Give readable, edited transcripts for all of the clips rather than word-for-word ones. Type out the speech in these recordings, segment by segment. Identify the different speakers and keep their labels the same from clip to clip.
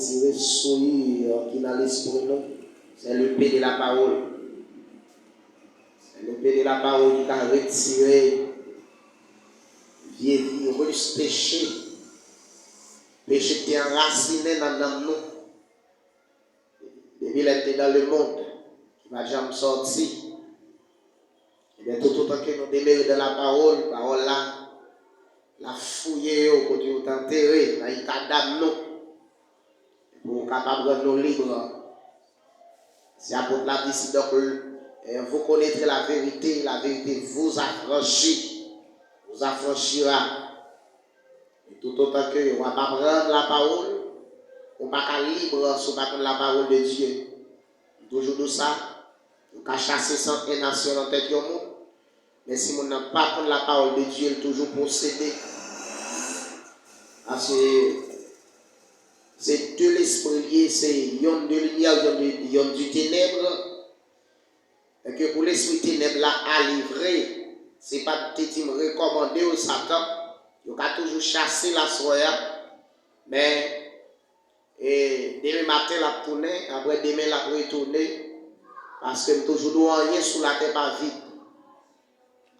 Speaker 1: retirer souillure qui dans l'esprit nous. C'est l'épée de la parole. C'est l'épée de la parole qui a retiré virus péché. Péché qui est enraciné dans nous. Depuis qu'il était dans le monde, il va jamais sortir. Et bien tout autant que nous demeurons dans la parole là, la fouiller au côté où t'enterrer, là il t'adapte nous. Pour capable de rendre nous libres. C'est apôtre la dit donc vous connaîtrez la vérité vous affranchira. Et tout autant que on va pas prendre la parole, on va pas libre sur pas prendre la parole de Dieu. Toujours de ça, on va chasser sans une nation en tête du monde. Mais si on n'a pas prendre la parole de Dieu, toujours posséder. Parce que c'est de l'esprit, c'est yon de lumière, yon du ténèbre. Et que pour l'esprit ténèbre là à livrer, c'est pas de te recommander au Satan. Il a toujours chassé la soya. Mais demain matin la tourner, après demain la retourner. Parce que toujours rien sous la terre pas vide.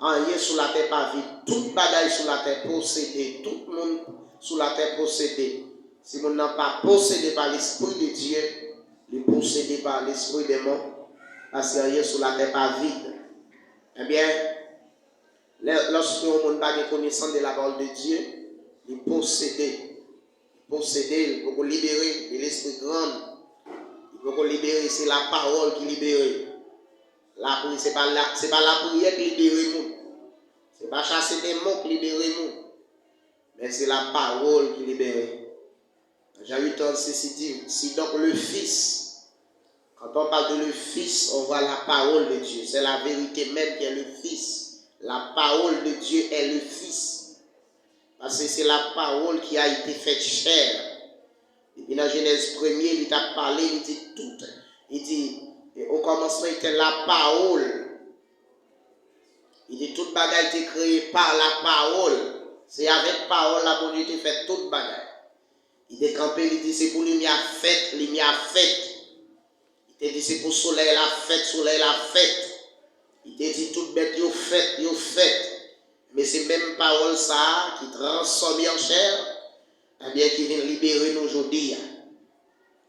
Speaker 1: Rien sous la terre pas vide. Toute bagaille sous la terre possédée. Tout le monde sous la terre possédé. Si on n'a pas possédé par l'Esprit de Dieu, il est possédé par l'Esprit des morts, parce qu'il y a sur la terre pas vide. Eh bien, lorsque on n'a pas connaissance de la parole de Dieu, il est possédé. Possédé, il peut libérer de l'Esprit grand. Il peut libérer, c'est la parole qui libère. Ce n'est pas la prière qui libère nous. Ce n'est pas chasser des mots qui libère nous. Mais c'est la parole qui libère. J'ai eu tendance ceci dire, si donc le Fils, quand on parle de le Fils, on voit la parole de Dieu. C'est la vérité même qui est le Fils. La parole de Dieu est le Fils. Parce que c'est la parole qui a été faite chair. Et puis dans Genèse 1er, il t'a parlé, il dit tout. Il dit, au commencement, il était la parole. Il dit, toute bagaille était créée par la parole. C'est avec parole la bonne Dieu fait toute bagaille. Il décampé, il dit, c'est pour lumière faite, lumière faite. Il te dit, c'est pour soleil la fête, soleil la fête. Il te dit, toute bête, yo fait. Mais c'est même parole ça qui transforme en chair, eh bien, qui vient libérer nous aujourd'hui.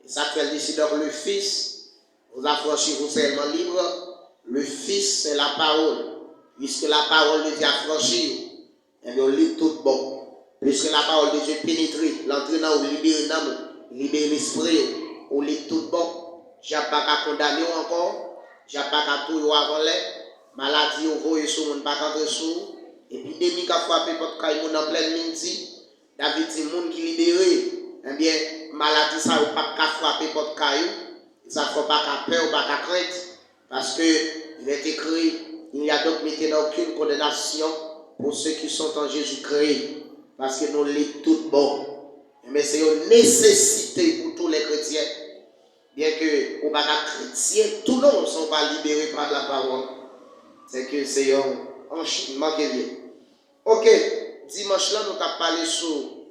Speaker 1: Et ça fait dit, donc le Fils, vous affranchissez vous seulement libre. Le Fils, c'est la parole. Puisque la parole de Dieu affranchit, eh bien, on lit tout bon. Puisque la parole de Dieu pénètre, l'entraînant ou libère l'âme, libère l'esprit, ou lit tout bon. J'ai pas qu'à condamner encore, j'ai pas qu'à tout avant les maladies ou voyer sur mon pas qu'entrer sous, épidémie qui a frappé votre caille en pleine midi, David dit monde qui libéré, eh bien maladie ça ou pas qu'à frapper votre caille, ça faut pas qu'à peur ou pas qu'à crainte, parce que il est écrit, il n'y a donc maintenant aucune condamnation pour ceux qui sont en Jésus-Christ. Parce que nous lisons tout bon. Mais c'est une nécessité pour tous les chrétiens. Bien que, au pas chrétien, tout le monde ne sont pas libérés par la parole. C'est que c'est un enchaînement qui vient. Ok, dimanche là, nous avons parlé sur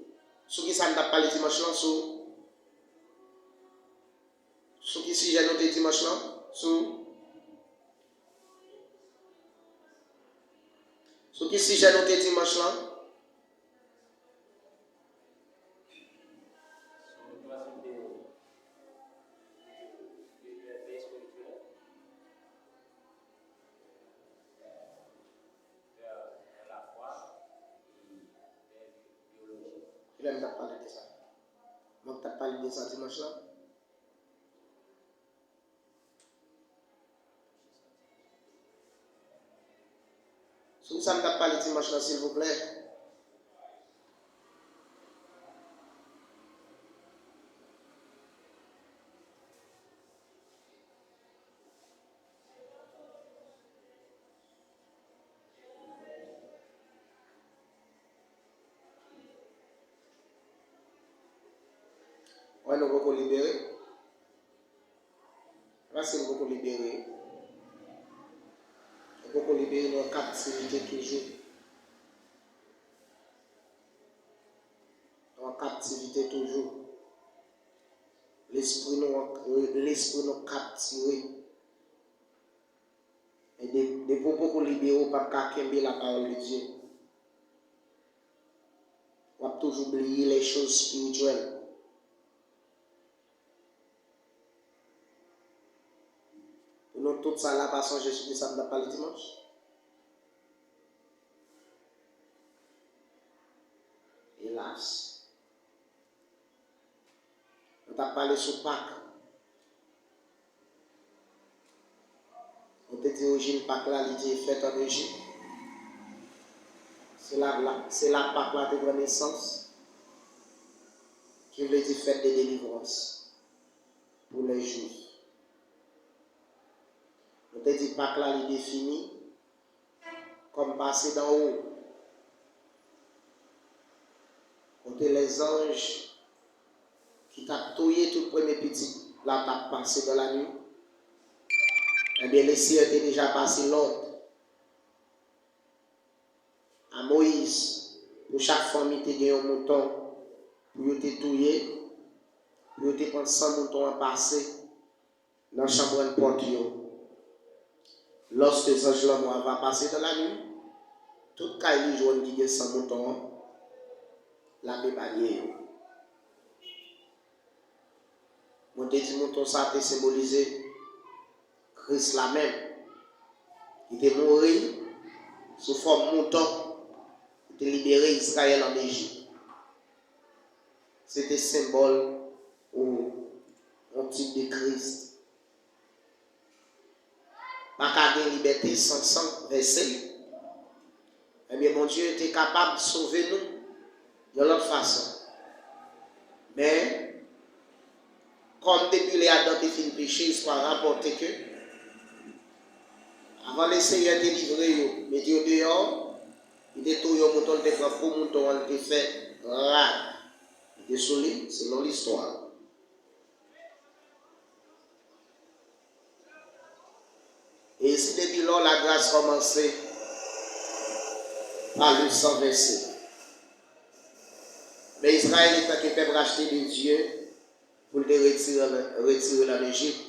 Speaker 1: qui ça nous a parlé dimanche là, sur qui sujet nous avons dimanche là, sur qui sujet nous avons dimanche là. Il aime parler de ça. Donc, tu as parlé de ça dimanche là. Si vous avez parlé dimanche là, s'il vous plaît. Ouais, nous pouvons libérer. Là, c'est nous pouvons libérer. Nous pouvons libérer nos captivité toujours. En captivité toujours. l'esprit nous capturé. Et des propos qu'on libère, pas qu'à la parole de Dieu. On va toujours oublier les choses spirituelles. Pour nous, tout ça là, passons Jésus-Christ, ça ne va pas le dimanche. Hélas. On t'a parlé sur Pâques. On t'a dit origine Pâques là, il était fait en Égypte. C'est la Pâques là de naissance qui veut dire fête de délivrance pour les Juifs. On t'a dit Pâques là, il est défini comme passer d'en haut. On t'a les anges qui t'a touillé tout le premier petit, là t'as passé dans la nuit. Eh bien, les cieux étaient déjà passé l'ordre à Moïse. Pour chaque famille, tu as un mouton pour te touiller, pour te prendre 100 moutons à passer dans la chambre de porte. Lorsque les anges va passer dans la nuit, tout cas il joue qui a 100 moutons, la bébanier. Mon petit mouton, ça a symbolisé Christ la même. Il est mort sous forme de mouton. Il a libéré Israël en Égypte. C'était symbole ou un type de Christ. Pas qu'à une liberté sans verser. Eh bien, mon Dieu était capable de sauver nous de l'autre façon. Mais, comme depuis les Adam et fin péché, il soit rapporté que, avant le Seigneur de livrer, mais Dieu dehors, il était tout le mouton, il était fait pour mouton, il était fait rare. Il était solide, selon l'histoire. Et si depuis lors la grâce commençait à le sang versé. Mais Israël était capable d'acheter de Dieu pour le retirer en Égypte.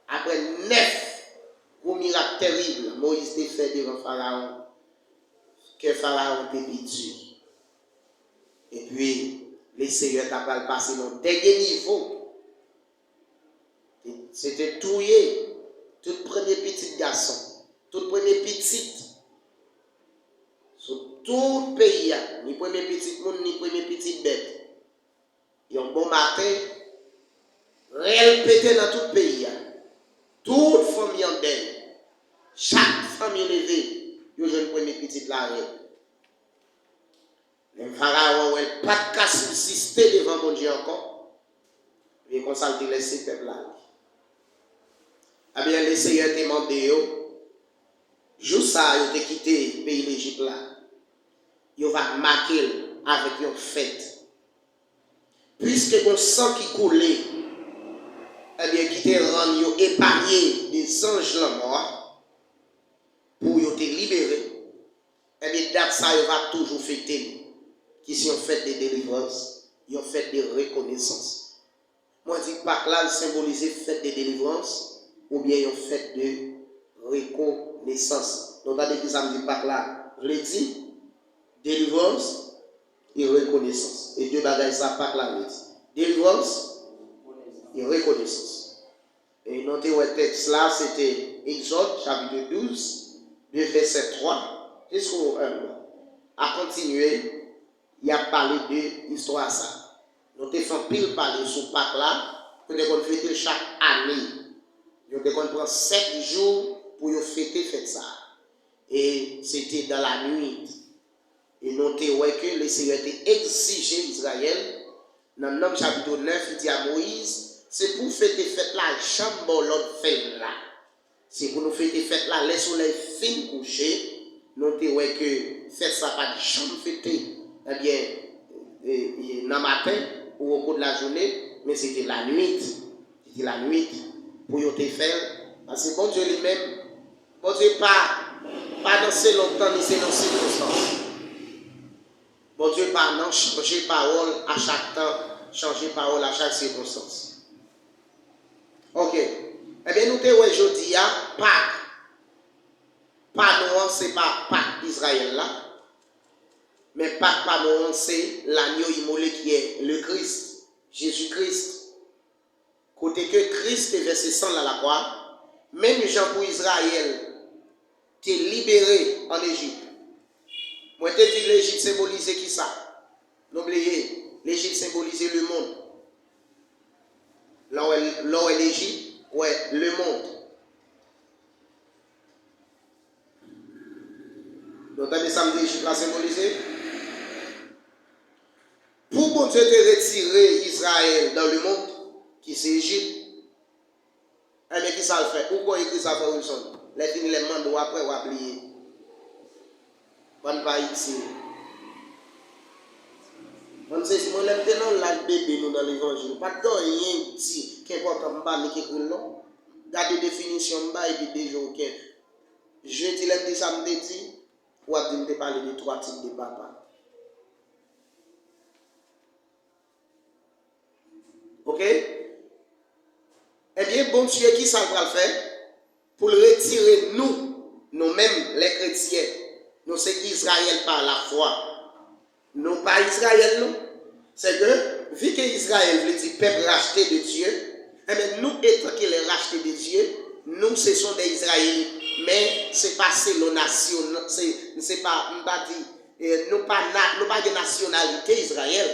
Speaker 1: Après 9 gros miracles terribles, Moïse était fait devant Pharaon, que Pharaon était perdu. Et puis, les seigneurs t'appellent passer dans le dernier niveau. C'était touillé. Tout premier petit garçon, tout premier petit, sur tout le pays, ni premier petit monde, ni premier petit bête. Et un bon matin, réel pété dans tout le pays. Toute famille en belle. Chaque famille levée, il y a une première petite l'arrêt. Les pharaons n'ont pas de cas subsister devant mon Dieu encore. Et comme ça, il laisse ce peuple-là. Eh bien, les seigneurs te demandé, jour ça, ils ont quitté le pays d'Égypte là. Ils vont marquer avec une fête. Puisque le sang qui coulait, eh bien, qui te rend épargné des anges la mort, pour te libérer, eh bien, date ça, il va toujours fêter. Qui sont fête de délivrance, ils ont fait de reconnaissance. Moi, je dis pas que là, symboliser fête de délivrance, ou bien une fête de reconnaissance. Donc, dans l'église, ça me dit pas que là, je l'ai dit, délivrance et reconnaissance. Et deux bagages, ça pas que là, je l'ai dit. Délivrance et reconnaissance. Et notez où le texte là, c'était Exode, chapitre 12, verset 3, jusqu'au 1. À continuer, il a parlé de l'histoire ça. Nous avons fait pile parler sur Pâques là, que nous avons fêté chaque année. Nous devons prendre 7 jours pour fêter ça. Et c'était dans la nuit. Et notez que le Seigneur a exigé Israël, dans le nom chapitre 9, il dit à Moïse, c'est pour fêter fête là, chambre l'autre fait là. C'est pour nous fêter fête là, les soleils fin coucher. Notez que fête ça pas de chambre fêter. Eh bien, dans le matin ou au cours de la journée, mais c'était la nuit. C'était la nuit. Pour te faire, parce que bon Dieu lui-même, bon Dieu pas dans ces longtemps ni dans ces circonstances. Bon Dieu pas non changer parole à chaque temps changer parole à chaque circonstance. Ok. Eh bien, nous te aujourd'hui, Pâques. Pas nous, c'est pas Pâques Israël là. Mais Pâques, pas nous, c'est l'agneau immolé qui est le Christ, Jésus-Christ. Côté que Christ est versé sang à la croix, même Jean pour Israël, t'es libéré en Égypte. Moi, t'ai dit l'Égypte symbolisait qui ça? N'oubliez, l'Égypte symbolisait le monde. Là où est l'Égypte, ouais, le monde. Donc, t'as des samedis l'Égypte a symbolisé. Pour bon Dieu te retirer Israël dans le monde, qui c'est Égypte, mais qui ça le fait? Pourquoi écrit ça pour Wilson? Les filles les mandent après ou oublier. On va ici. On sait si on l'aime tenant la bébé nous dans l'évangile. Pas de rien dit qu'importe en bas mais qui écrit non. Gardez définition en bas et puis déjà ok. Jeudi lundi samedi ou à dire parler de 3 types de papa. Ok? Eh bien, bon Dieu, qui ça va le faire? Pour le retirer nous-mêmes, les chrétiens, nous c'est Israël par la foi. Nous pas Israël, nous. C'est que, vu que Israël veut dire peuple racheté de Dieu, eh bien, nous étant que les rachetés de Dieu, nous ce sont des Israéliens. Mais c'est pas nos nations, c'est pas, nous pas de nationalité Israël,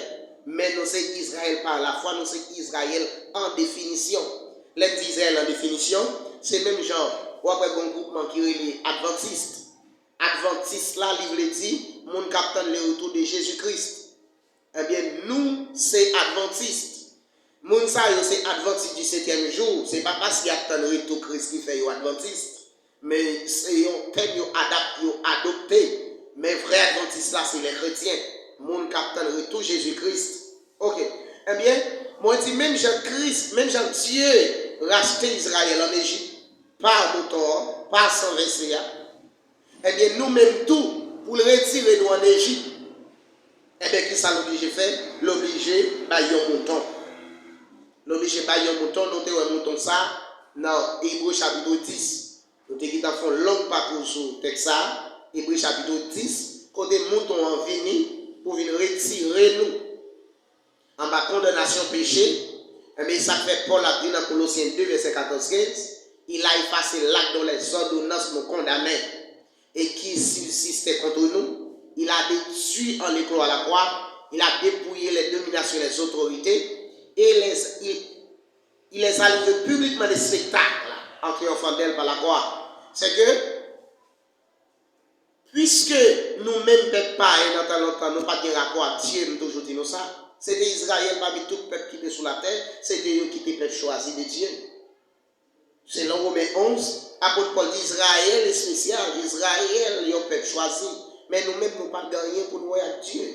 Speaker 1: mais nous c'est Israël par la foi, nous c'est Israël en définition. Les Israël en définition, c'est même genre, ou après un groupement qui est adventiste. Adventiste là, livre dit, mon capitaine le retour de Jésus-Christ. Eh bien, nous, c'est adventiste. Moun sa yo c'est adventiste du 7e jour. C'est pas parce qu'il y a un retour Christ qui fait yo adventiste. Mais c'est un thème yo adopté. Mais vrai adventiste là, c'est les chrétiens. Moun capitaine retour Jésus-Christ. Ok. Eh bien, moi je dis même Jean-Christ, même Jean-Dieu racheté Israël en Égypte. Par moteur, par sans verset. Eh bien, nous-mêmes tout, pour le retirer nous en Égypte, eh bien, qui ça l'oblige faire? L'oblige par un mouton. L'oblige par un mouton, nous avons un mouton ça, dans Hébreu chapitre 10. Nous avons fait un long parcours sur le texte, Hébreu chapitre 10, côté mouton en vini, pour venir retirer nous en bas condamnation péché. Eh bien, ça fait Paul a dit dans Colossiens 2, verset 14-15, il a effacé l'acte dont les ordonnances nous condamnaient et qui subsistait contre nous. Il a détruit en éclos à la croix, il a dépouillé les dominations et les autorités, et il les a livrés publiquement des spectacles en triomphant d'elle par la croix. C'est que, puisque nous-mêmes, peuple pas, et dans longtemps, nous pas de rapport à Dieu, nous toujours disons ça, c'était Israël parmi tout le peuple qui était sur la terre, c'était eux qui étaient choisis de Dieu. C'est dans Romains 11, apôtre Paul dit Israël est spécial, Israël est un peuple choisi. Mais nous-mêmes, nous pas gagné pour nous à Dieu.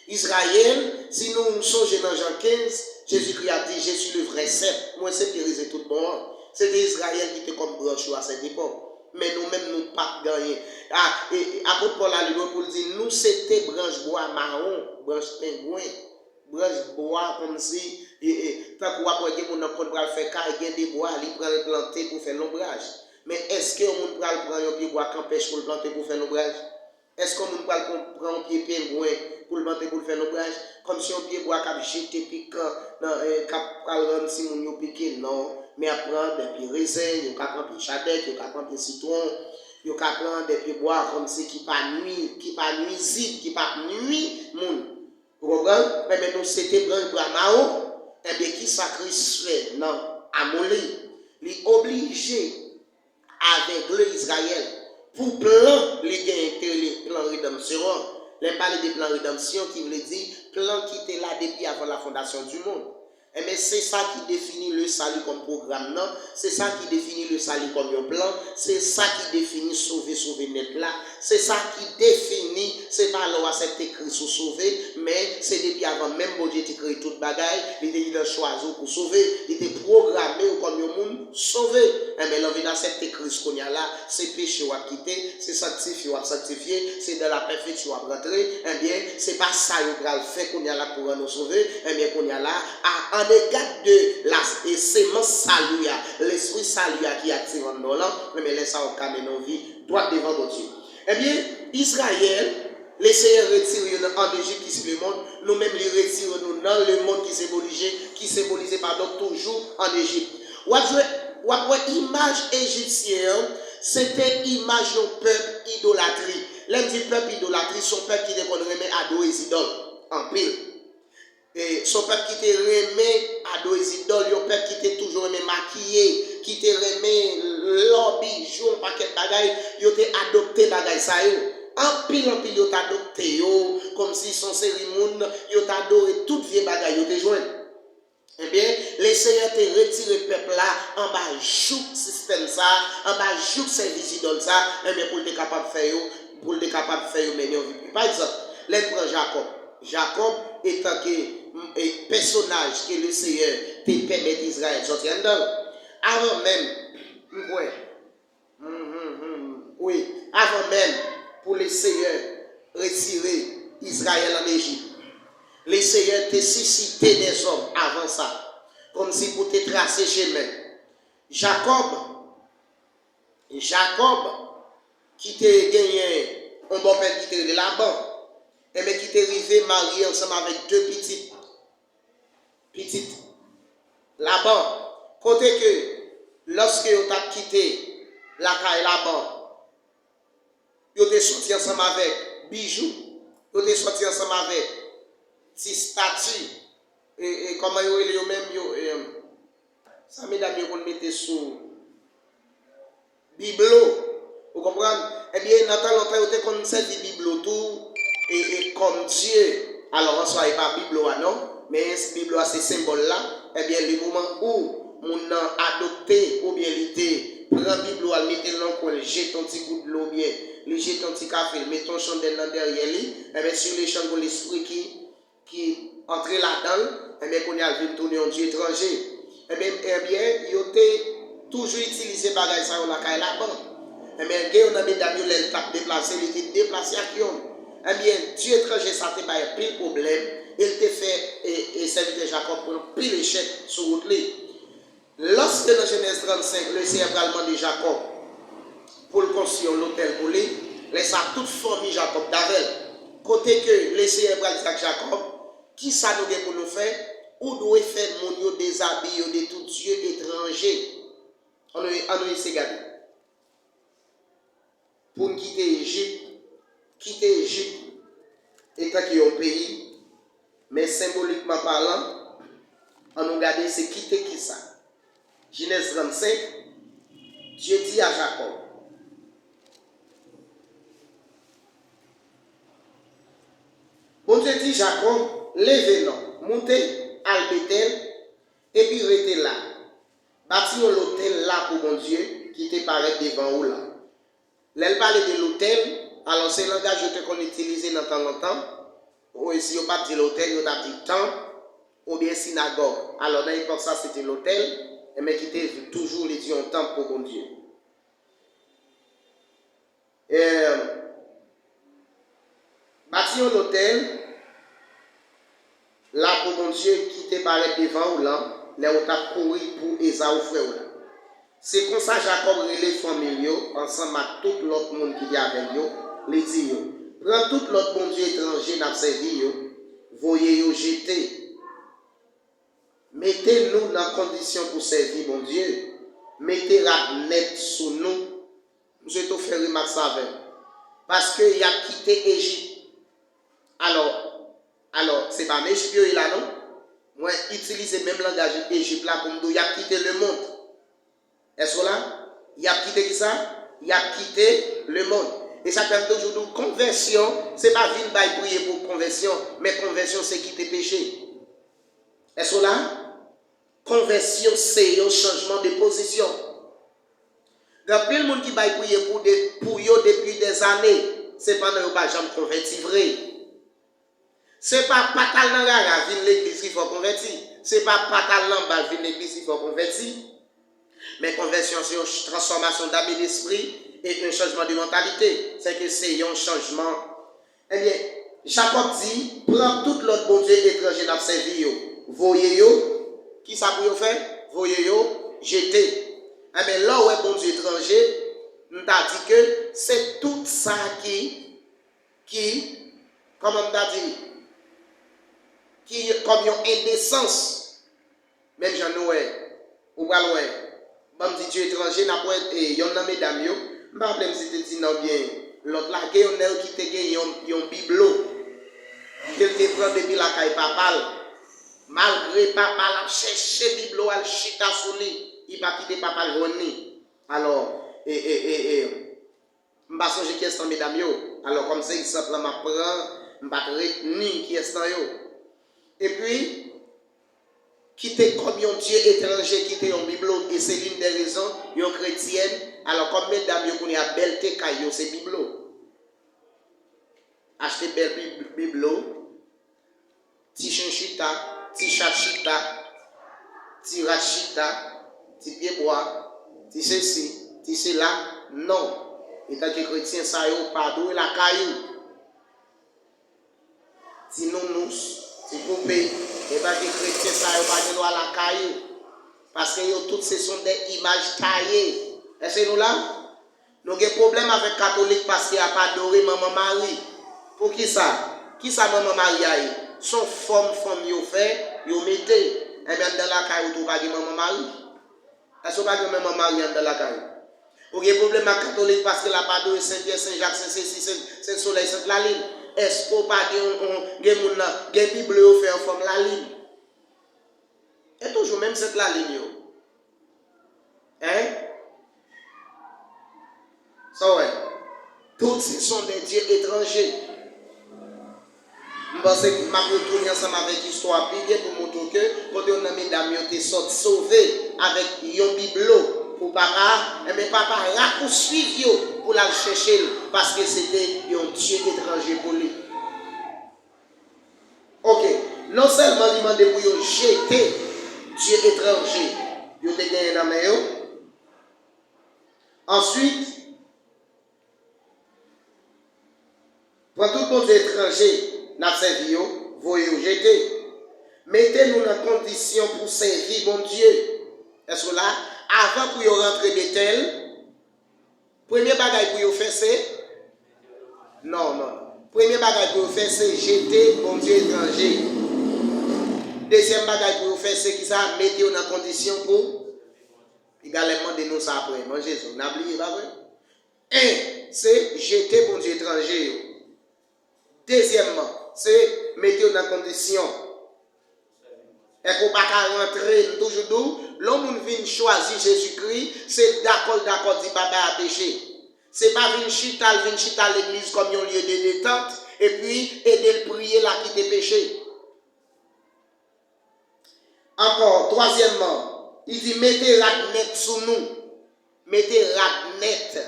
Speaker 1: Israël, si nous songeons dans Jean 15, Jésus-Christ a dit, je suis le vrai cep. Moi, c'est qui risait tout le monde. C'était Israël qui était comme branche à cette époque. Mais nous-mêmes, nous pas gagné. Et apôtre Paul a dit, pour dire, nous, c'était branche bois marron, branche pingouin, branche bois comme si, tant qu'on va prendre mon enfant pour faire car, il y a des bois, il prend le planter pour faire l'ombrage. Mais est-ce que on va prendre un pied bois qu'empêche pour le planter pour faire l'ombrage? Est-ce qu'on va prendre un pied pingouin pour le planter pour faire l'ombrage? Comme si un pied bois qui a jeté piquant, qui a rendre si on a piqué, non. Mais à prendre des pieds raisins, il y a prendre des pieds chadec, il y a prendre des citrons, il y a prendre des pieds bois comme si qui pas nuit, qui pas nuisible, qui pas nuit, moun. Vous comprenez? Mais maintenant, c'était branche bois marron. Eh bien, qui sacrifie non, à Molly, il est obligé avec l'Israël pour plan les plans rédemption. Les parler des plans rédemption qui veut dire plan qui était là depuis avant la fondation du monde. Mais c'est ça qui définit le salut comme programme, non? C'est ça qui définit le salut comme un plan. C'est ça qui définit sauver net là. C'est ça qui définit, c'est pas là où accepter Christ ou sauver, mais c'est depuis avant même bon Dieu créé toute bagaille, il était choisi pour sauver, il était programmé comme un monde sauvé. Mais l'envie d'accepter Christ qu'on y a là, c'est péché ou à quitter, c'est sanctifié ou à sanctifier, c'est dans la perfection à rentrer. Eh bien, c'est pas ça qu'on va faire qu'on y a là pour nous sauver, eh bien qu'on y a là en égard de la sémence salut, l'esprit salut qui active en nous là, mais laisse ça au camé nos vies, droit devant mon Dieu. Eh bien, Israël, les Seigneurs retirent en Égypte qui se le monde, nous-mêmes les retirons dans le monde qui symbolisait toujours en Égypte. Ou image égyptienne, c'était image d'un peuple idolâtrie. L'un dit peuple idolâtrie, son peuple qui remet à dos les idoles, en pile. Et son peuple qui te remet à dos les idoles, un peuple qui te toujours remet maquillé, qui te remet l'or, bijoux, un paquet de bagailles, il t'a adopté bagaille ça yo. En pile, il t'a adopté yo, comme si son cérémonie, il t'a adoré toute vieille bagaille, il t'a joint. Eh bien, les Seigneurs te retirent le peuple là, en bas, joue système ça, en bas, joue service idole ça, eh bien, pour être capable de faire, mener en vie. Par exemple, les prend Jacob. Jacob étant un personnage que le Seigneur te permet d'Israël sortir dedans. Avant même, oui, avant même, pour le Seigneur retirer Israël en Égypte. Les Seigneurs te suscité des hommes avant ça, comme si pour te tracer chemin. Jacob, qui t'a gagné un bon père qui t'a là-bas, et mais qui t'a arrivé marié ensemble avec deux petites là-bas. Côté que, lorsque vous avez quitté la caille là-bas, vous êtes sorti ensemble avec bijoux, vous êtes sorti ensemble avec si statue et comment yo même ça mesdames yo qu'on mettait sous biblo, vous comprenez? Eh bien dans longtemps yo te qu'on servi biblo tout et comme Dieu. Alors on soit pas biblo non, mais ce biblo c'est symbole là, eh bien le moment où mon adopté ou bien l'été prend biblo al mettre dans coin, jette ton petit coup de l'eau bien, le jette ton petit café, met ton chandelle dans derrière lui, eh bien sur les champs de l'esprit qui entre là-dedans, et bien qu'on y a vu tourner en Dieu étranger. Eh bien, il a toujours utilisé bagage ça on la caille là-bas. Eh bien, on a mis d'amis les tape déplacé, il était déplacé à qui on. Eh bien, Dieu étranger ça te pas pile problème, il te fait et serviteur Jacob pour pile échec sur route là. Lorsque dans Genèse 35, le Seigneur a demandé Jacob pour le construire l'hôtel pour lui, laisse à toute famille Jacob d'Avel. Côté que le Seigneur a dit à Jacob, qui ça nous pour nous faire? Ou doit faire mon déshabillé de tout Dieu étranger? On a essayé de garder. Pour quitter Égypte, étant qu'il y a un pays, mais symboliquement parlant, on a regardé c'est quitter qui ça? Genèse 35, Dieu dit à Jacob, bon Dieu dit Jacob, levez-nous, montez à Bethel, et puis restez là. Bâtissons l'hôtel là pour mon Dieu, qui te paraît devant vous là. L'elle parle de l'hôtel, alors c'est le langage qu'on utilise dans temps longtemps. Ou si on pas dit l'hôtel, on a dit temple, ou bien synagogue. Alors dans l'époque ça c'était l'hôtel, mais qui était toujours les dieux en temple pour mon Dieu. Bâtissons l'hôtel, là pour mon Dieu qui te paraît devant ou là, là où tu as couru pour Esaü frère. C'est comme ça Jacob relève famille ensemble avec tout l'autre monde qui est avec eux, les dit prends tout l'autre bon Dieu étranger n'a servi voyez yo jeter. Mettez-nous dans condition pour servir mon Dieu. Mettez la net sous nous. Je te fais remarquer ça avec. Parce qu'il a quitté Égypte. Alors, c'est pas l'Égypte là non? Moi, utiliser même langage Égypte là pour me dire, il a quitté le monde. Est-ce que là? Il a quitté qui ça? Il a quitté le monde. Et ça fait toujours une conversion. Ce n'est pas venir prier pour conversion, mais conversion c'est quitter péché. Est-ce que là? conversion, c'est un changement de position. Il y a plein de monde qui va prier pour eux depuis des années. C'est pas dans pas jamais converti vrai. C'est pas patal dans la ville l'église qu'il faut convertir. C'est pas patal dans la ville l'église qu'il faut convertir. Mais conversion, c'est une transformation d'âme et d'esprit et un changement de mentalité. C'est que c'est un changement. Eh bien, Jacob dit, prends tout l'autre bon Dieu étranger dans servi. Voyez-yo, qui ça pour faire? Voyez-yo, jeter. Eh bien, là où est bon Dieu étranger, nous t'a dit que c'est tout ça qui, comment on t'a dit, qui comme une indécence. Même Jean-Noël, ou pas loin. Bon Dieu étranger, n'a pas été, yon nan mesdames yo, m'pa rappelle si te dit non bien, l'autre là, qui te gen yon biblo, qu'il te prend depuis la caille papal, malgré papa la cherché biblo, al chita sou li, il pas quitter papa le roni. Alors, m'pa songe qui est dans mesdames yo, alors comme ça, exemple là, m'a prend, m'pa retenir qui est dans yo. Et puis, quitter comme un Dieu étranger, quitter un bibelot, et c'est l'une des raisons, yon chrétienne, alors comme mesdames, yon connaît à belleté caillou, c'est bibelot. Acheter belle bibelot, ti chinchita, ti chachita, ti rachita, ti pied-bois, ti ceci, ti cela, non. Et tant que chrétien, ça yon pardon la caillou. Ti nounous, ti poupée. Et bien, les chrétiens, ça n'a pas de droit à la caillou. Parce que toutes ces sont des images taillées. Est-ce que nous là? Nous avons des problèmes avec les catholiques parce qu'ils n'ont pas adoré Maman Marie. Pour qui ça? Qui ça Maman Marie a eu? Son forme, ils fait, ils mettent. Et bien, dans la caillou, tu n'as pas de Maman Marie. Est-ce que tu n'as pas de Maman Marie dans la caillou? Vous avez des problèmes avec les catholiques parce qu'ils n'ont pas adoré Saint-Pierre, Saint-Jacques, Saint-Cécile, Saint-Soleil, Sainte-Laline. Est-ce qu'on pas des Bible au fait en forme la ligne? Et toujours même cette la ligne. Hein? Ça ouais. Tous ces sont des dieux étrangers. Je pense que je vais retourner ensemble avec l'histoire puis bien pour montrer que quand on a mis mesdames qui sont sauvés avec un bibelot pour papa, mais papa a poursuivi pour la chercher parce que c'était un dieu étranger pour lui. Ok, non seulement il m'a demandé pour jeter Dieu étranger, il a gagné dans la main. Ensuite, pour tout le monde étranger, n'a servi, voyez jeter. Mettez-nous dans condition pour servir mon Dieu. Est-ce que là, avant pour rentrer de tel, premier bagage pour faire c'est non. Premier bagage pour faire c'est jeter mon Dieu étranger. Deuxième bagage pour faire c'est qui ça, mettez-nous dans condition pour également de nous ça après. Mon Jésus, n'a oublié pas vrai? Un, c'est jeter mon Dieu étranger. Deuxièmement, c'est mettre dans condition. Et pour pas rentrer toujours d'où, l'homme vient choisir Jésus-Christ, c'est d'accord, dit baba à péché. C'est pas venir chita à l'église comme un lieu de détente, et puis aider le prier là qui te péché. Encore, troisièmement, il dit mettez radnet sous nous. Mettez radnet.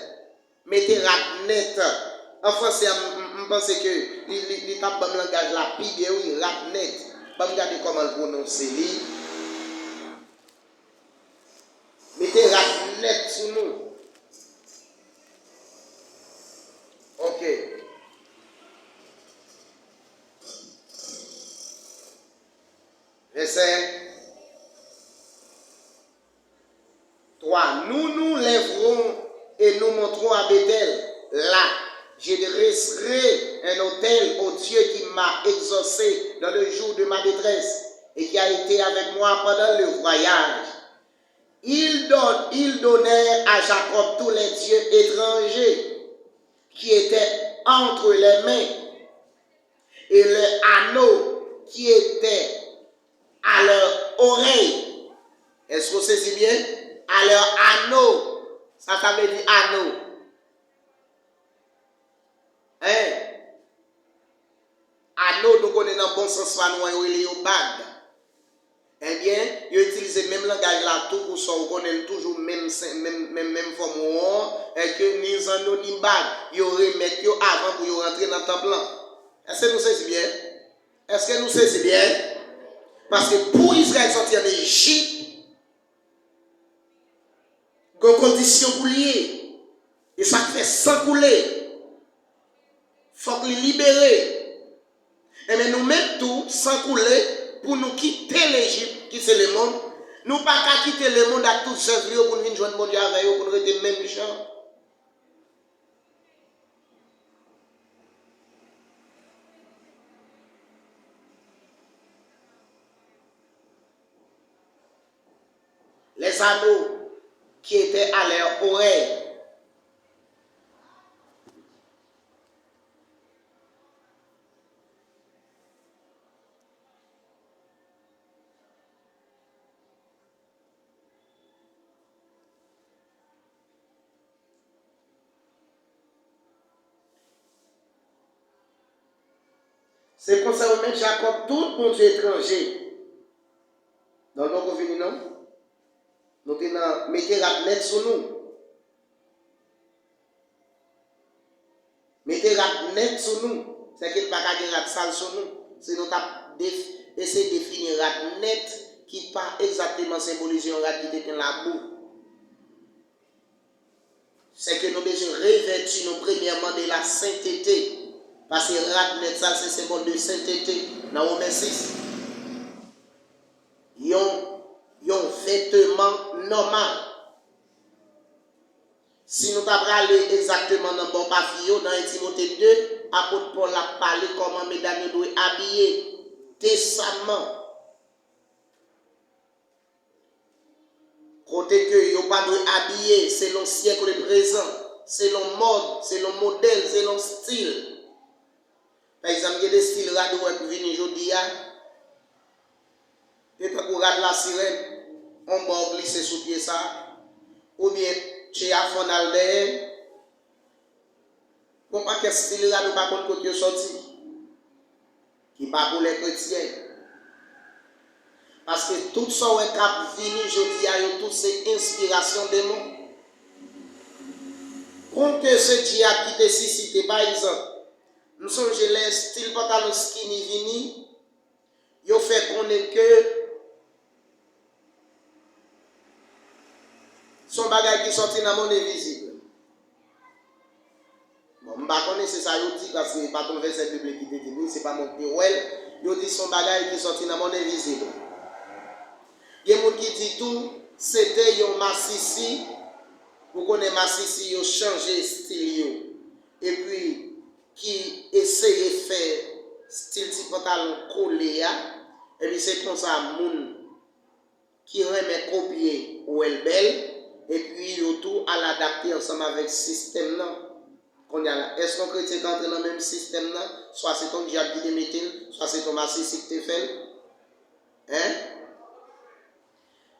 Speaker 1: En français, je pense que il tape dans le langage la pire, oui, radnet. Je vais regarder comment le prononcer. Mettez radnet sous nous. Ok. Verset 3. Nous lèverons et nous monterons à Bethel. Là, je dresserai un autel au Dieu qui m'a exaucé dans le jour de ma détresse et qui a été avec moi pendant le voyage. Il donnait à Jacob tous les dieux étrangers qui étaient entre les mains et les anneaux qui étaient à leur oreille. Est-ce que c'est bien? À leur anneau. Ça veut dire anneau. Hein? Anneau, nous connaissons dans le bon sens, nous avons bague. eh bien, ils utilisent même langage là tout pour ça, on connaît toujours même forme et que ni zano ni bag, ils remettent avant pour rentrer dans le temple. Est-ce que nous savons bien? Est-ce que nous savons bien? Parce que pour Israël sortir d'Égypte, il y a une condition pour lier. Et ça fait sans couler. Il faut les libérer. Et mais nous-mêmes tout, sans couler, pour nous quitter l'Égypte, quitter le monde, nous ne pouvons pas quitter le monde à tout seul pour nous joindre mon Dieu avec eux, pour nous rester même gens. Les anneaux qui étaient à leur oreille, c'est pour ça que même Jacob, tout mon Dieu étranger, dans le monde venu, non? Nous mettons la net sur nous. Mettez la net sur nous. C'est qu'il n'y a pas de sale sur nous. C'est nous essayer de définir la net qui pas exactement symboliser un rat qui était dans la boue. C'est que nous devons revêtir nous premièrement de la sainteté. Parce que rat net ça c'est symbole de sainteté. Dans Romains 6. Un vêtement normal. Si nous avons allé exactement dans le bon papier, dans Timothée 2, apôtre Paul a parlé comment mesdames doivent habiller décemment. Côté que vous pas doivent habiller selon le siècle présent, selon mode, selon modèle, selon style. Par exemple, il y a des styles radio qui viennent aujourd'hui. Peut-être qu'on regarde la sirène, on va glisser sous pied ça. Ou bien chez Afon Albert, pour pas que ce style là nous pas contre côté sorti qui pas pour les chrétiens parce que tout ça est cap vini jodi a tout c'est inspiration des mots compte que ce Dieu a quitté cité par exemple nous sommes les style pantalon skinny vini yo fait connaître que son bagage qui sorti dans mon invisible. Bon, je ne sais pas si ça dit parce que ce n'est pas ton verset biblique qui te dit, ce n'est pas mon POL. Il dit son bagage qui sorti dans mon invisible. Il y a des gens qui disent tout, c'était un massissi. Vous connaissez massissi, ils ont changé style. Et puis, qui essaye de faire style de pantalon collé. Et puis, c'est comme ça, moun qui remet copier ou elle belle. Et puis, il y a tout à l'adapter ensemble avec le système. Est-ce qu'on chrétien qui entre dans le même système là? Soit c'est ton diable qui te met, soit c'est ton massif qui te fait. Hein?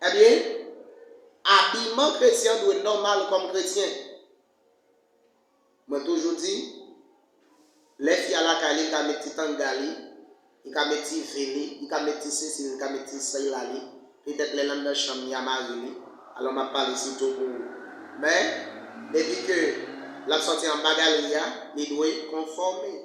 Speaker 1: Eh bien, habillement chrétien doit être normal comme chrétien. Moi, toujours dit, les filles à la caille, ils mettent des tangali, ils mettent des vélés, ils mettent des ceci, ils mettent des sailali. Peut-être les langues de chambre, il y a marili. Alors, je parle ici tout pour vous. Mais, depuis que la sortie en bagaille, il doit conformer.